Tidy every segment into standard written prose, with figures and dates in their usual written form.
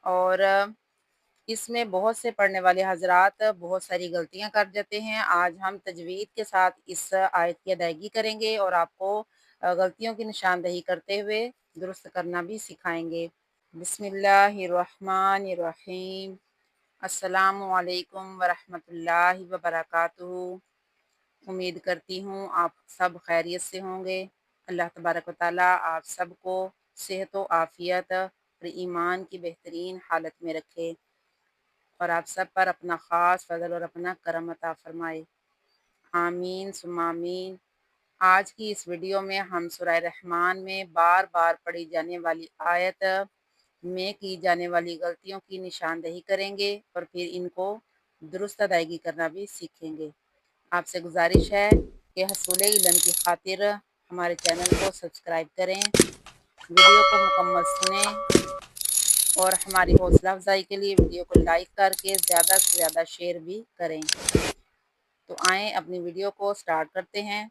اور इसमें बहुत से पढ़ने वाले हज़रात बहुत सारी गलतियाँ कर जाते हैं। आज हम तजवीद के साथ इस आयत की अदायगी करेंगे और आपको गलतियों की निशानदही करते हुए दुरुस्त करना भी सिखाएँगे। बिस्मिल्लाहिर्रहमानिर्रहीम। अस्सलामु अलैकुम वरहमतुल्लाहि वबरकातुहू। उम्मीद करती हूँ आप सब खैरियत से होंगे। अल्लाह तबारक व तआला आप सबको सेहत व आफ़ियत और ईमान की बेहतरीन हालत में रखे और आप सब पर अपना ख़ास फ़ज़ल और अपना करम अता फ़रमाए। आमीन सुम्मा आमीन। आज की इस वीडियो में हम सूरह रहमान में बार-बार पढ़ी जाने वाली आयत में की जाने वाली गलतियों की निशानदही करेंगे और फिर इनको दुरुस्त अदायगी करना भी सीखेंगे। आपसे गुज़ारिश है कि हसूल इल्म की खातिर हमारे चैनल को सब्सक्राइब करें, वीडियो को मुकम्मल सुनें और हमारी हौसला अफ़ज़ाई के लिए वीडियो को लाइक करके ज़्यादा से ज़्यादा शेयर भी करें। तो आएँ अपनी वीडियो को स्टार्ट करते हैं।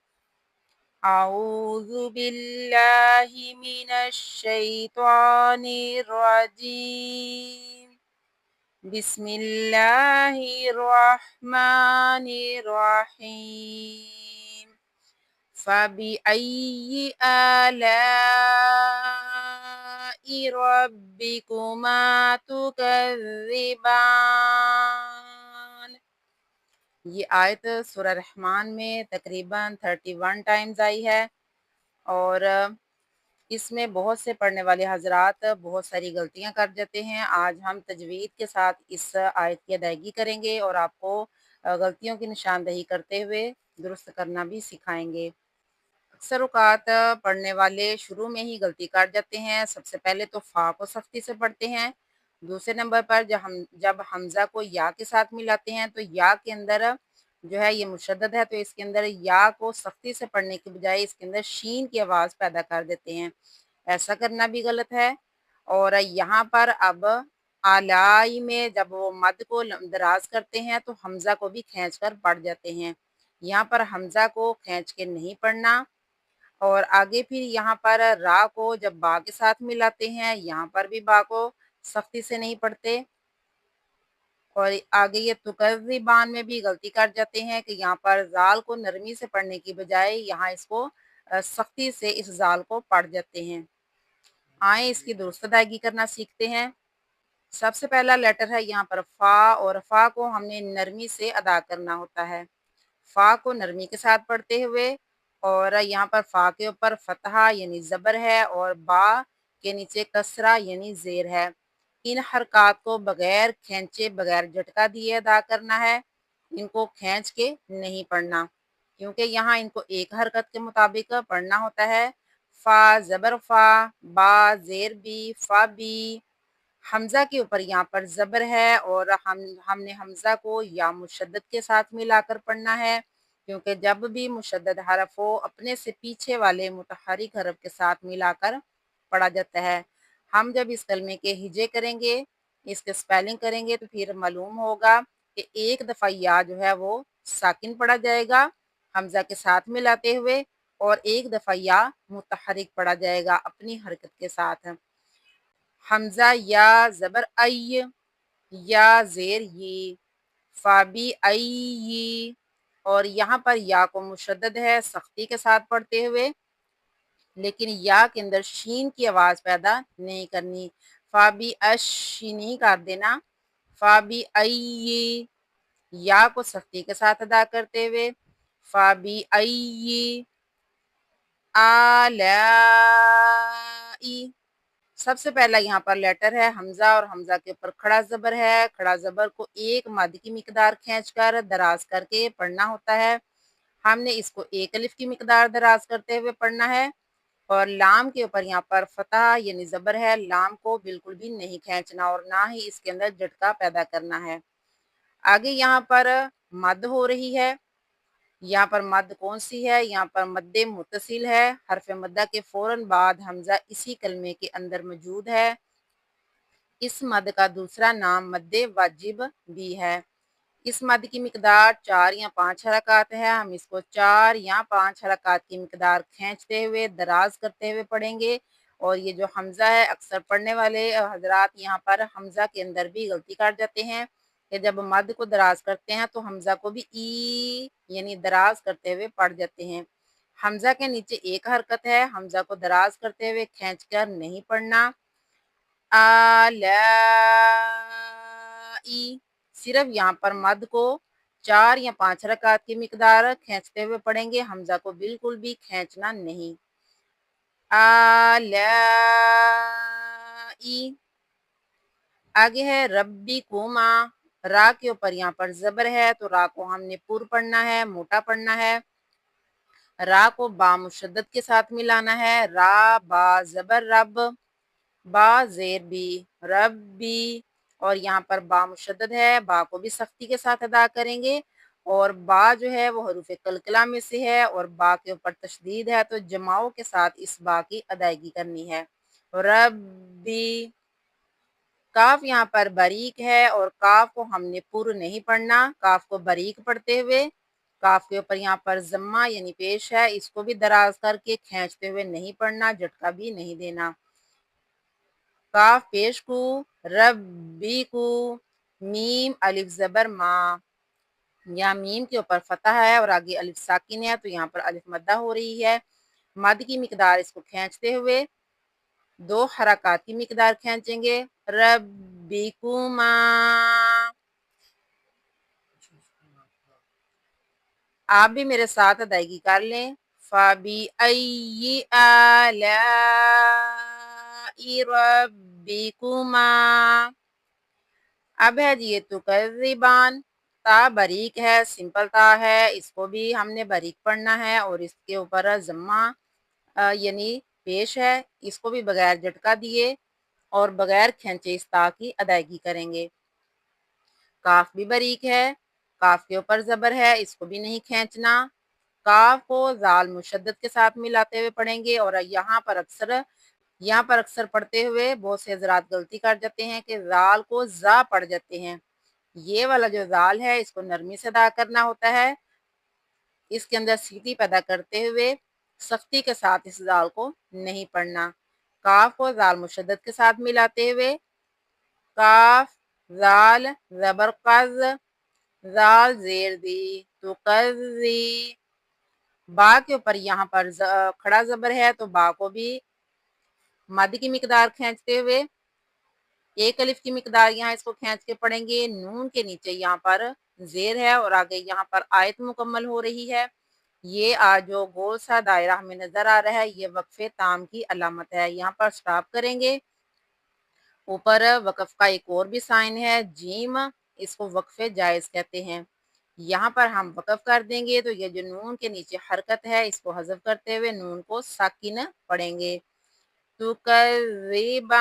आऊज़ु बिल्लाहि मिनश शैतानिर रजीम। बिस्मिल्लाहिर्रहमानिर्रहीम। फ़बिअय्यि आलाइ रब्बिकुमा तुकज़्ज़िबान। ये आयत सूरह रहमान में तकरीबन 31 टाइम्स आई है और इसमें बहुत से पढ़ने वाले हज़रात बहुत सारी गलतियां कर जाते हैं। आज हम तजवीद के साथ इस आयत की अदायगी करेंगे और आपको गलतियों की निशानदही करते हुए दुरुस्त करना भी सिखाएंगे। अक्सर औक़ात पढ़ने वाले शुरू में ही गलती कर जाते हैं। सबसे पहले तो फ़ा को सख्ती से पढ़ते हैं। दूसरे नंबर पर जब हमज़ा को या के साथ मिलाते हैं तो या के अंदर जो है ये मुशद्दद है, तो इसके अंदर या को सख्ती से पढ़ने की बजाय इसके अंदर शीन की आवाज़ पैदा कर देते हैं। ऐसा करना भी गलत है। और यहाँ पर अब आलाई में जब वो मद को दराज़ करते हैं तो हमज़ा को भी खींच कर पढ़ जाते हैं। यहाँ पर हमज़ा को खींच के नहीं पढ़ना। और आगे फिर यहाँ पर रा को जब बा के साथ मिलाते हैं, यहाँ पर भी बा को सख्ती से नहीं पढ़ते। और आगे ये तुकज़्ज़िबान में भी गलती कर जाते हैं कि यहाँ पर ज़ाल को नरमी से पढ़ने की बजाय यहाँ इसको सख्ती से इस ज़ाल को पढ़ जाते हैं। आए इसकी दुरुस्त अदायगी करना सीखते हैं। सबसे पहला लेटर है यहाँ पर फ़ा और फ़ा को हमने नरमी से अदा करना होता है। फ़ा को नरमी के साथ पढ़ते हुए और यहाँ पर फ़ा के ऊपर फ़तहा यानी ज़बर है और बा के नीचे कसरा यानी ज़ेर है। इन हरकत को बगैर खींचे बगैर झटका दिए अदा करना है। इनको खींच के नहीं पढ़ना क्योंकि यहाँ इनको एक हरकत के मुताबिक पढ़ना होता है। फ़ा ज़बर फ़ा, बा ज़ेर बी, फ़ा बी। हमज़ा के ऊपर यहाँ पर ज़बर है और हमने हमज़ा को या मुशद्दद के साथ मिलाकर पढ़ना है क्योंकि जब भी मुशद्दद हरफ हो अपने से पीछे वाले मुतहर्रिक हरफ के साथ मिलाकर पढ़ा जाता है। हम जब इस कलमे के हिजे करेंगे, इसके स्पेलिंग करेंगे तो फिर मालूम होगा कि एक दफ़ा या जो है वो साकिन पढ़ा जाएगा हमज़ा के साथ मिलाते हुए और एक दफ़ा या मुतहर्रिक पढ़ा जाएगा अपनी हरकत के साथ। हमज़ा या ज़बर अय्य, या ज़ेर ये, फ़ाबी अय्यी। और यहाँ पर या को मुशद्दद है सख्ती के साथ पढ़ते हुए, लेकिन या के अंदर शीन की आवाज़ पैदा नहीं करनी। फ़ाबी अश नहीं कर देना। फ़ाबी अय्यी, या को सख्ती के साथ अदा करते हुए। फ़ाबी अय्यी आलाई। सबसे पहला यहाँ पर लेटर है हमज़ा और हमज़ा के ऊपर खड़ा ज़बर है। खड़ा ज़बर को एक मद की मिकदार खींचकर दराज करके पढ़ना होता है। हमने इसको एक अलिफ की मिकदार दराज करते हुए पढ़ना है। और लाम के ऊपर यहाँ पर फतह यानी ज़बर है, लाम को बिल्कुल भी नहीं खींचना और ना ही इसके अंदर झटका पैदा करना है। आगे यहाँ पर मद हो रही है। यहाँ पर मद कौन सी है? यहाँ पर मद्दे मुत्तसिल है। हरफ मद्दा के फौरन बाद हमज़ा इसी कलमे के अंदर मौजूद है। इस मद का दूसरा नाम मद्दे वाजिब भी है। इस मद की मिकदार 4 या 5 हरकत है। हम इसको 4 या 5 हरकत की मिकदार खींचते हुए दराज करते हुए पढ़ेंगे اور یہ جو حمزہ ہے اکثر پڑھنے والے حضرات یہاں پر حمزہ کے اندر بھی غلطی کر جاتے ہیں کہ جب مد کو دراز کرتے ہیں تو حمزہ کو بھی ای یعنی دراز کرتے ہوئے پڑھ جاتے ہیں۔ حمزہ کے نیچے ایک حرکت ہے، حمزہ کو دراز کرتے ہوئے کھینچ کر نہیں پڑھنا۔ آلائی، صرف یہاں پر مد کو 4 یا 5 حرکات کی مقدار کھینچتے ہوئے پڑھیں گے، حمزہ کو بالکل بھی کھینچنا نہیں۔ آلائی، آگے ہے ربی کوما، را کے اوپر یہاں پر زبر ہے تو را کو ہم نے پر پڑھنا ہے، موٹا پڑھنا ہے۔ را کو با مشدد کے ساتھ ملانا ہے، را با زبر رب، با زیر بی ربی، اور یہاں پر با مشدد ہے، با کو بھی سختی کے ساتھ ادا کریں گے، اور با جو ہے وہ حروف قلقلہ میں سے ہے اور با کے اوپر تشدید ہے تو جماؤں کے ساتھ اس با کی ادائیگی کرنی ہے۔ ربی، کاف یہاں پر باریک ہے اور کاف کو ہم نے پر نہیں پڑھنا، کاف کو باریک پڑھتے ہوئے، کاف کے اوپر یہاں پر ضمہ یعنی پیش ہے، اس کو بھی دراز کر کے کھینچتے ہوئے نہیں پڑھنا، جھٹکا بھی نہیں دینا۔ کاف پیش کو، ربی کو، میم الف زبر ما، یہاں میم کے اوپر فتح ہے اور آگے الف ساکن ہے تو یہاں پر الف مدہ ہو رہی ہے، مد کی مقدار اس کو کھینچتے ہوئے 2 حرکات کی مقدار کھینچیں گے، ربکما، آپ بھی میرے ساتھ ادائیگی کر لیں، فَبِأَيِّ آلَاءِ رَبِّكُمَا، اب ہے جی یہ تکذبان، تا باریک ہے، سمپل تا ہے، اس کو بھی ہم نے باریک پڑھنا ہے اور اس کے اوپر ضمہ یعنی پیش ہے، اس کو بھی بغیر جھٹکا دیے اور بغیر کھینچے اس تا کی ادائیگی کریں گے۔ کاف بھی باریک ہے، کاف کے اوپر زبر ہے، اس کو بھی نہیں کھینچنا، کاف کو زال مشدد کے ساتھ ملاتے ہوئے پڑھیں گے، اور یہاں پر اکثر پڑھتے ہوئے بہت سے حضرات غلطی کر جاتے ہیں کہ زال کو زا پڑھ جاتے ہیں، یہ والا جو زال ہے اس کو نرمی سے ادا کرنا ہوتا ہے، اس کے اندر سیٹی پیدا کرتے ہوئے سختی کے ساتھ اس زال کو نہیں پڑھنا۔ کاف کو زال مشدد کے ساتھ ملاتے ہوئے، کاف زال زبر قز، زال زیر دی تو قزی، با کے اوپر یہاں پر کھڑا زبر ہے تو با کو بھی مد کی مقدار کھینچتے ہوئے 1 الف کی مقدار یہاں اس کو کھینچ کے پڑھیں گے، نون کے نیچے یہاں پر زیر ہے اور آگے یہاں پر آیت مکمل ہو رہی ہے، یہ آج جو گول سا دائرہ ہمیں نظر آ رہا ہے یہ وقف تام کی علامت ہے، یہاں پر سٹاپ کریں گے، اوپر وقف کا ایک اور بھی سائن ہے جیم، اس کو وقف جائز کہتے ہیں، یہاں پر ہم وقف کر دیں گے تو یہ جو نون کے نیچے حرکت ہے اس کو حذف کرتے ہوئے نون کو ساکن پڑھیں گے، تکذبان،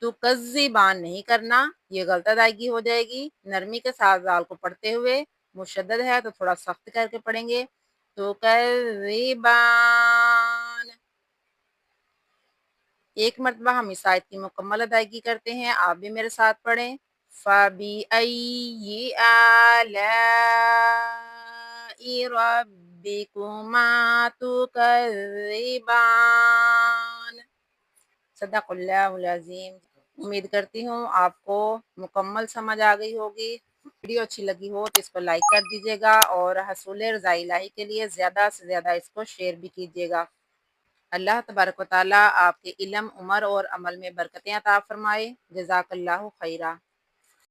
تکذبان نہیں کرنا، یہ غلط ادائیگی ہو جائے گی، نرمی کے ساتھ زال کو پڑھتے ہوئے، مشدد ہے تو تھوڑا سخت کر کے پڑھیں گے، تکذبان، ایک مرتبہ ہم اس آیت کی مکمل ادائیگی کرتے ہیں، آپ بھی میرے ساتھ پڑھیں، فَبِأَيِّ آلَاءِ رَبِّكُمَا تُكَذِّبَانِ، صدق اللہ العظیم۔ امید کرتی ہوں آپ کو مکمل سمجھ آ گئی ہوگی، ویڈیو اچھی لگی ہو تو اس کو لائک کر دیجیے گا اور حصول رضاء الہی کے لیے زیادہ سے زیادہ اس کو شیئر بھی کیجیے گا۔ اللہ تبارک و تعالیٰ آپ کے علم، عمر اور عمل میں برکتیں عطا فرمائے، جزاک اللہ خیرہ۔